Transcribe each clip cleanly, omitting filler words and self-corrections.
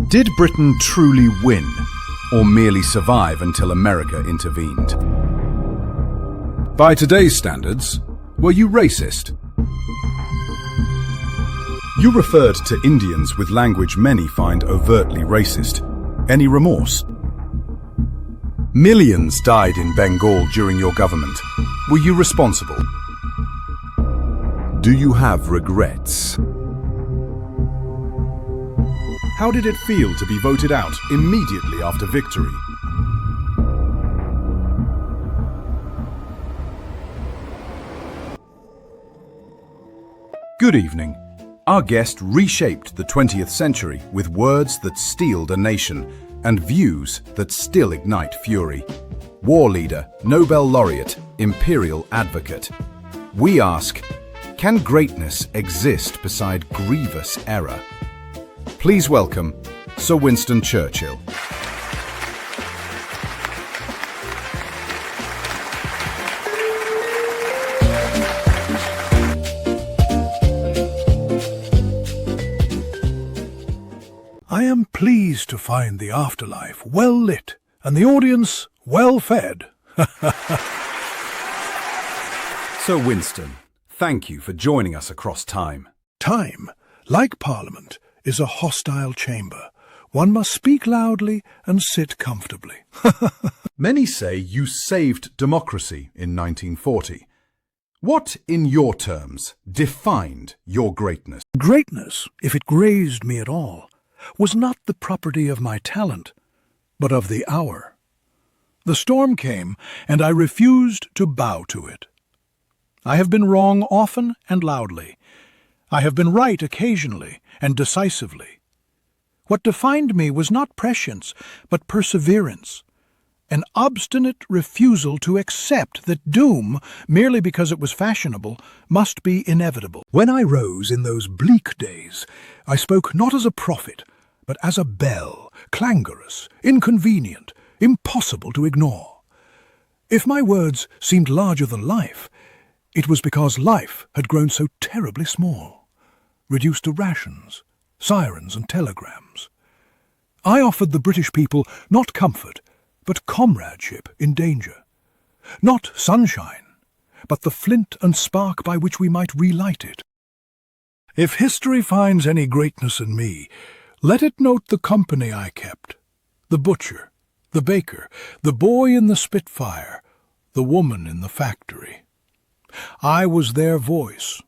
Did Britain truly win, or merely survive until America intervened? By today's standards, were you racist? You referred to Indians with language many find overtly racist. Any remorse? Millions died in Bengal during your government. Were you responsible? Do you have regrets? How did it feel to be voted out immediately after victory? Good evening. Our guest reshaped the 20th century with words that steeled a nation and views that still ignite fury. War leader, Nobel laureate, imperial advocate. We ask, can greatness exist beside grievous error? Please welcome Sir Winston Churchill. I am pleased to find the afterlife well lit and the audience well fed. Sir Winston, thank you for joining us across time. Time, like Parliament, is a hostile chamber. One must speak loudly and sit comfortably. Many say you saved democracy in 1940. What, in your terms, defined your greatness? Greatness, if it grazed me at all, was not the property of my talent, but of the hour. The storm came, and I refused to bow to it. I have been wrong often and loudly. I have been right occasionally and decisively. What defined me was not prescience, but perseverance, an obstinate refusal to accept that doom, merely because it was fashionable, must be inevitable. When I rose in those bleak days, I spoke not as a prophet, but as a bell, clangorous, inconvenient, impossible to ignore. If my words seemed larger than life, it was because life had grown so terribly small, reduced to rations, sirens and telegrams. I offered the British people not comfort, but comradeship in danger. Not sunshine, but the flint and spark by which we might relight it. If history finds any greatness in me, let it note the company I kept, the butcher, the baker, the boy in the Spitfire, the woman in the factory. I was their voice.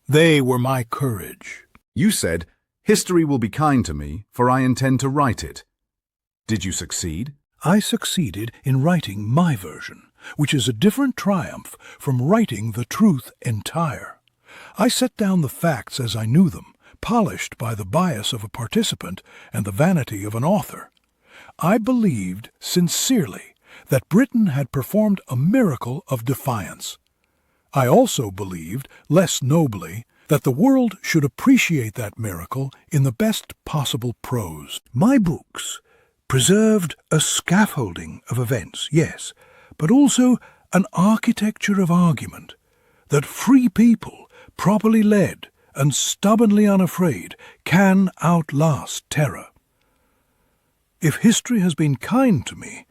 They were my courage. You said, history will be kind to me, for I intend to write it. Did you succeed? I succeeded in writing my version, which is a different triumph from writing the truth entire. I set down the facts as I knew them, polished by the bias of a participant and the vanity of an author. I believed sincerely that Britain had performed a miracle of defiance. I also believed, less nobly, that the world should appreciate that miracle in the best possible prose. My books preserved a scaffolding of events, yes, but also an architecture of argument that free people, properly led and stubbornly unafraid, can outlast terror. If history has been kind to me,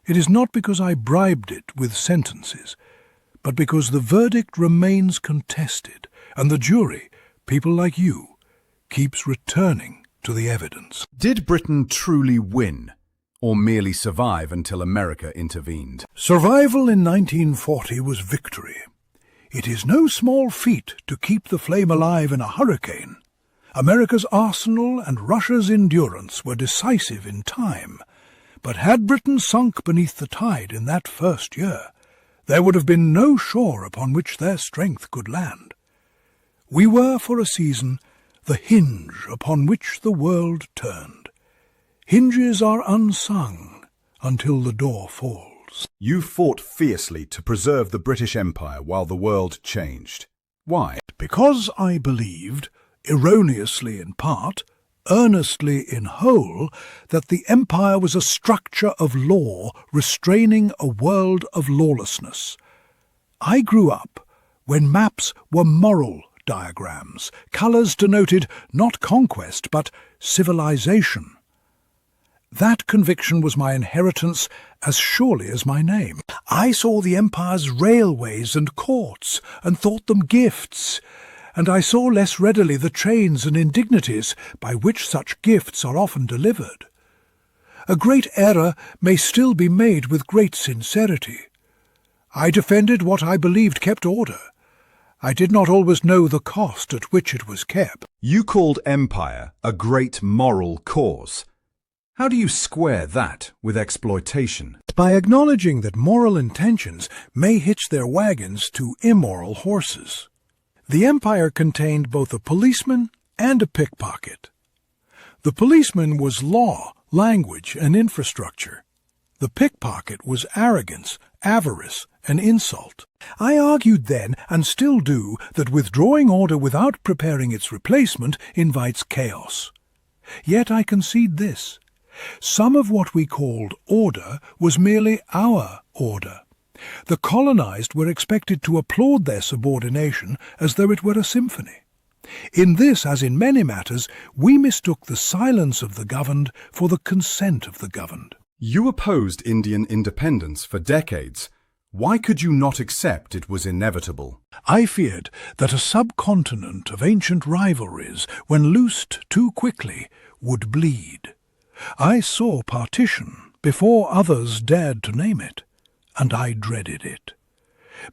it is not because I bribed it with sentences, but because the verdict remains contested, and the jury, people like you, keeps returning to the evidence. Did Britain truly win, or merely survive until America intervened? Survival in 1940 was victory. It is no small feat to keep the flame alive in a hurricane. America's arsenal and Russia's endurance were decisive in time, but had Britain sunk beneath the tide in that first year, there would have been no shore upon which their strength could land. We were, for a season, the hinge upon which the world turned. Hinges are unsung until the door falls. You fought fiercely to preserve the British Empire while the world changed. Why? Because I believed, erroneously in part, earnestly in whole, that the empire was a structure of law restraining a world of lawlessness. I grew up when maps were moral diagrams, colours denoted not conquest but civilization, That conviction was my inheritance as surely as my name. I saw the empire's railways and courts, and thought them gifts, and I saw less readily the trains and indignities by which such gifts are often delivered. A great error may still be made with great sincerity. I defended what I believed kept order. I did not always know the cost at which it was kept. You called empire a great moral cause. How do you square that with exploitation? By acknowledging that moral intentions may hitch their wagons to immoral horses. The empire contained both a policeman and a pickpocket. The policeman was law, language, and infrastructure. The pickpocket was arrogance, avarice, and insult. I argued then, and still do, that withdrawing order without preparing its replacement invites chaos. Yet I concede this. Some of what we called order was merely our order. The colonized were expected to applaud their subordination as though it were a symphony. In this, as in many matters, we mistook the silence of the governed for the consent of the governed. You opposed Indian independence for decades. Why could you not accept it was inevitable? I feared that a subcontinent of ancient rivalries, when loosed too quickly, would bleed. I saw partition before others dared to name it, and I dreaded it.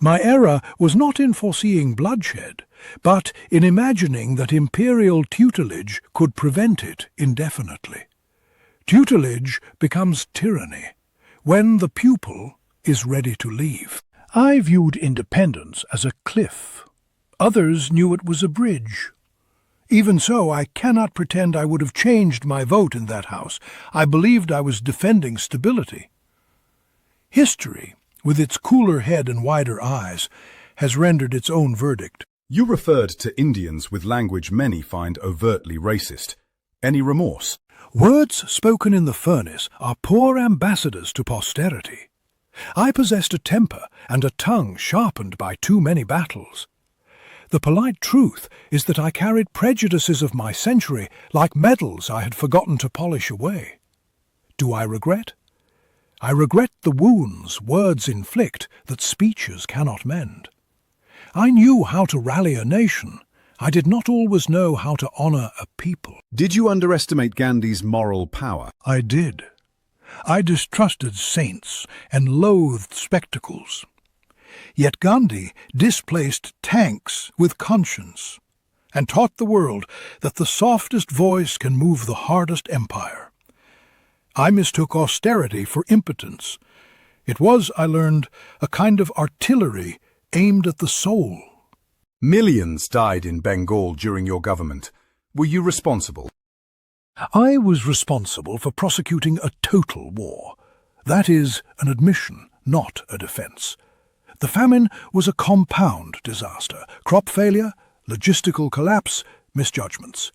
My error was not in foreseeing bloodshed, but in imagining that imperial tutelage could prevent it indefinitely. Tutelage becomes tyranny when the pupil is ready to leave. I viewed independence as a cliff. Others knew it was a bridge. Even so, I cannot pretend I would have changed my vote in that House. I believed I was defending stability. History, with its cooler head and wider eyes, has rendered its own verdict. You referred to Indians with language many find overtly racist. Any remorse? Words spoken in the furnace are poor ambassadors to posterity. I possessed a temper and a tongue sharpened by too many battles. The polite truth is that I carried prejudices of my century like medals I had forgotten to polish away. Do I regret? I regret the wounds words inflict that speeches cannot mend. I knew how to rally a nation. I did not always know how to honour a people. Did you underestimate Gandhi's moral power? I did. I distrusted saints and loathed spectacles. Yet Gandhi displaced tanks with conscience and taught the world that the softest voice can move the hardest empire. I mistook austerity for impotence. It was, I learned, a kind of artillery aimed at the soul. Millions died in Bengal during your government. Were you responsible? I was responsible for prosecuting a total war. That is an admission, not a defence. The famine was a compound disaster: crop failure, logistical collapse, misjudgments.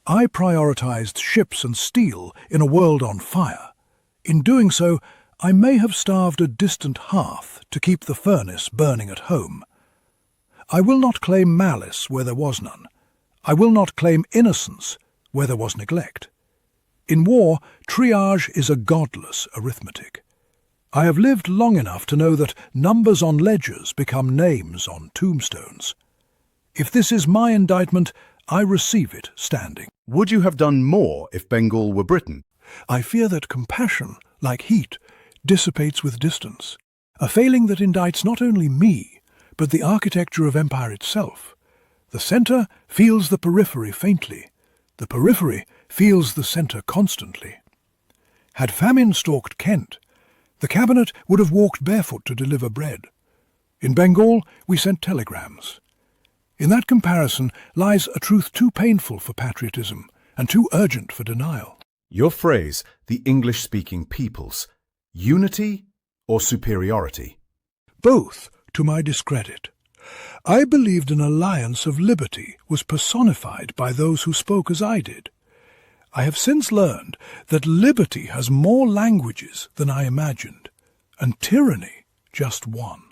I prioritized ships and steel in a world on fire. In doing so, I may have starved a distant hearth to keep the furnace burning at home. I will not claim malice where there was none. I will not claim innocence where there was neglect. In war, triage is a godless arithmetic. I have lived long enough to know that numbers on ledgers become names on tombstones. If this is my indictment, I receive it standing. Would you have done more if Bengal were Britain? I fear that compassion, like heat, dissipates with distance, a failing that indicts not only me, but the architecture of empire itself. The centre feels the periphery faintly. The periphery feels the centre constantly. Had famine stalked Kent, the cabinet would have walked barefoot to deliver bread. In Bengal, we sent telegrams. In that comparison lies a truth too painful for patriotism and too urgent for denial. Your phrase, the English-speaking peoples, unity or superiority? Both, to my discredit. I believed an alliance of liberty was personified by those who spoke as I did. I have since learned that liberty has more languages than I imagined, and tyranny just one.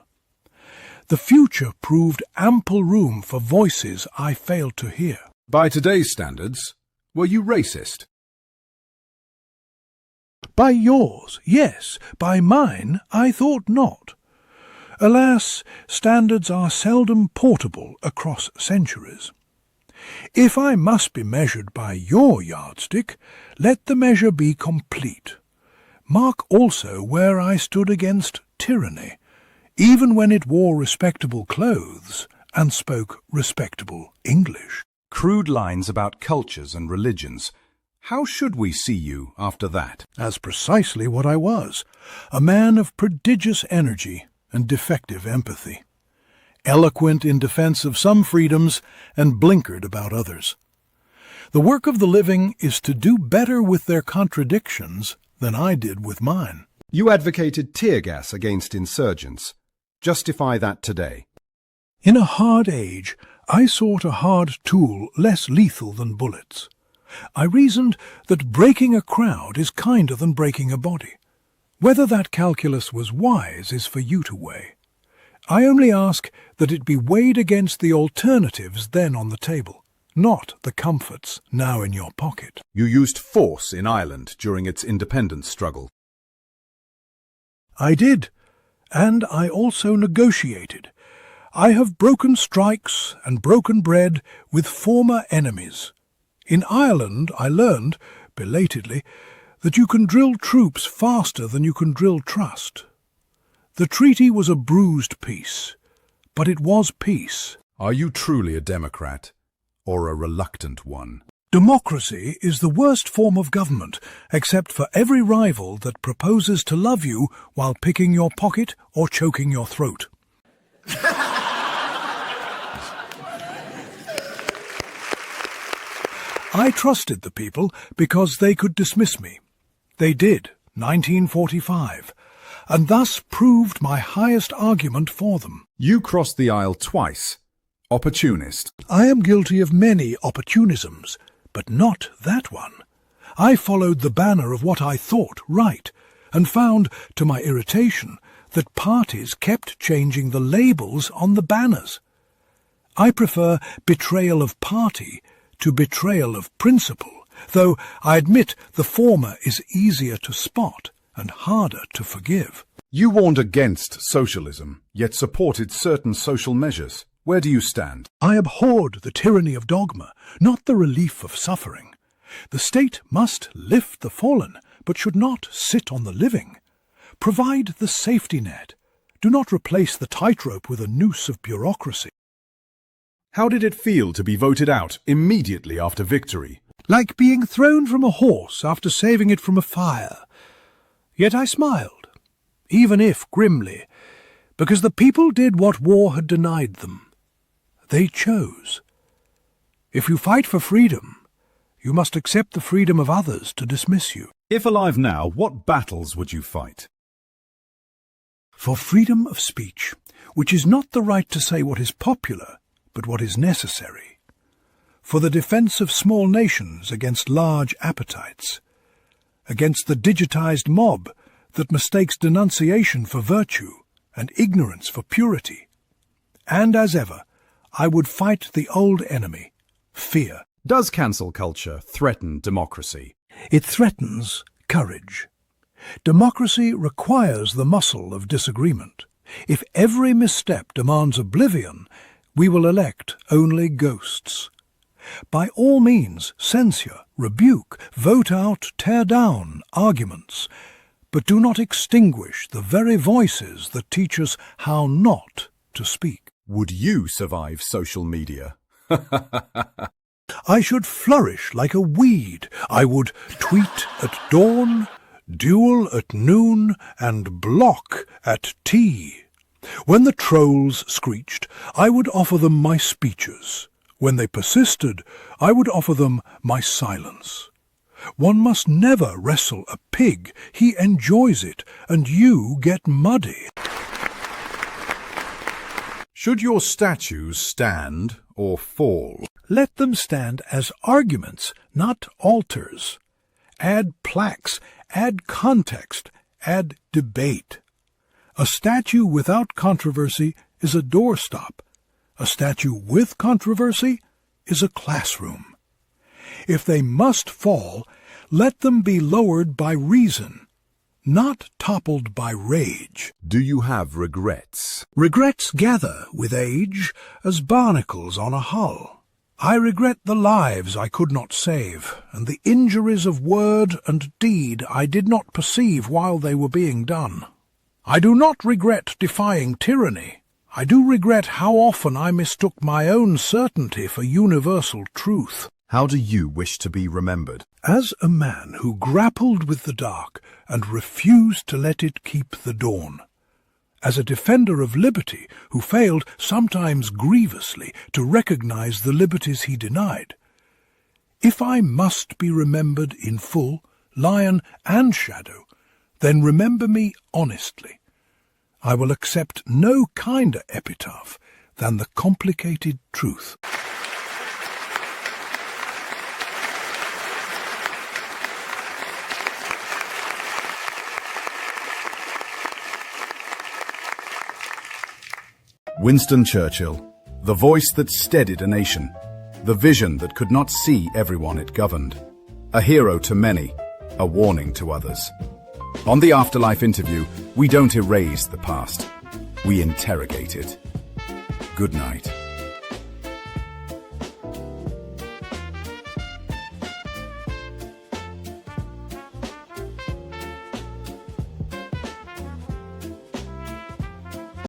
The future proved ample room for voices I failed to hear. By today's standards, were you racist? By yours, yes, by mine I thought not. Alas, standards are seldom portable across centuries. If I must be measured by your yardstick, let the measure be complete. Mark also where I stood against tyranny, even when it wore respectable clothes and spoke respectable English. Crude lines about cultures and religions. How should we see you after that? As precisely what I was, a man of prodigious energy and defective empathy, eloquent in defense of some freedoms and blinkered about others. The work of the living is to do better with their contradictions than I did with mine. You advocated tear gas against insurgents. Justify that today. In a hard age, I sought a hard tool less lethal than bullets. I reasoned that breaking a crowd is kinder than breaking a body. Whether that calculus was wise is for you to weigh. I only ask that it be weighed against the alternatives then on the table, not the comforts now in your pocket. You used force in Ireland during its independence struggle. I did, and I also negotiated. I have broken strikes and broken bread with former enemies. In Ireland I learned, belatedly, that you can drill troops faster than you can drill trust. The treaty was a bruised peace, but it was peace. Are you truly a Democrat, or a reluctant one? Democracy is the worst form of government, except for every rival that proposes to love you while picking your pocket or choking your throat. I trusted the people because they could dismiss me. They did, 1945, and thus proved my highest argument for them. You crossed the aisle twice. Opportunist. I am guilty of many opportunisms, but not that one. I followed the banner of what I thought right, and found, to my irritation, that parties kept changing the labels on the banners. I prefer betrayal of party to betrayal of principle, though I admit the former is easier to spot and harder to forgive. You warned against socialism, yet supported certain social measures. Where do you stand? I abhorred the tyranny of dogma, not the relief of suffering. The state must lift the fallen, but should not sit on the living. Provide the safety net. Do not replace the tightrope with a noose of bureaucracy. How did it feel to be voted out immediately after victory? Like being thrown from a horse after saving it from a fire. Yet I smiled, even if grimly, because the people did what war had denied them. They chose. If you fight for freedom, you must accept the freedom of others to dismiss you. If alive now, what battles would you fight? For freedom of speech, which is not the right to say what is popular, but what is necessary. For the defense of small nations against large appetites. Against the digitized mob that mistakes denunciation for virtue and ignorance for purity. And as ever, I would fight the old enemy, fear. Does cancel culture threaten democracy? It threatens courage. Democracy requires the muscle of disagreement. If every misstep demands oblivion, we will elect only ghosts. By all means, censure, rebuke, vote out, tear down arguments, but do not extinguish the very voices that teach us how not to speak. Would you survive social media? I should flourish like a weed. I would tweet at dawn, duel at noon, and block at tea. When the trolls screeched, I would offer them my speeches. When they persisted, I would offer them my silence. One must never wrestle a pig. He enjoys it, and you get muddy. Should your statues stand or fall? Let them stand as arguments, not altars. Add plaques, add context, add debate. A statue without controversy is a doorstop. A statue with controversy is a classroom. If they must fall, let them be lowered by reason not toppled by rage. Do you have regrets? Regrets gather with age as barnacles on a hull. I regret the lives I could not save, and the injuries of word and deed I did not perceive while they were being done. I do not regret defying tyranny. I do regret how often I mistook my own certainty for universal truth. How do you wish to be remembered? As a man who grappled with the dark and refused to let it keep the dawn. As a defender of liberty who failed, sometimes grievously, to recognize the liberties he denied. If I must be remembered in full, lion and shadow, then remember me honestly. I will accept no kinder epitaph than the complicated truth. Winston Churchill, the voice that steadied a nation, the vision that could not see everyone it governed, a hero to many, a warning to others. On the Afterlife interview, we don't erase the past, we interrogate it. Good night.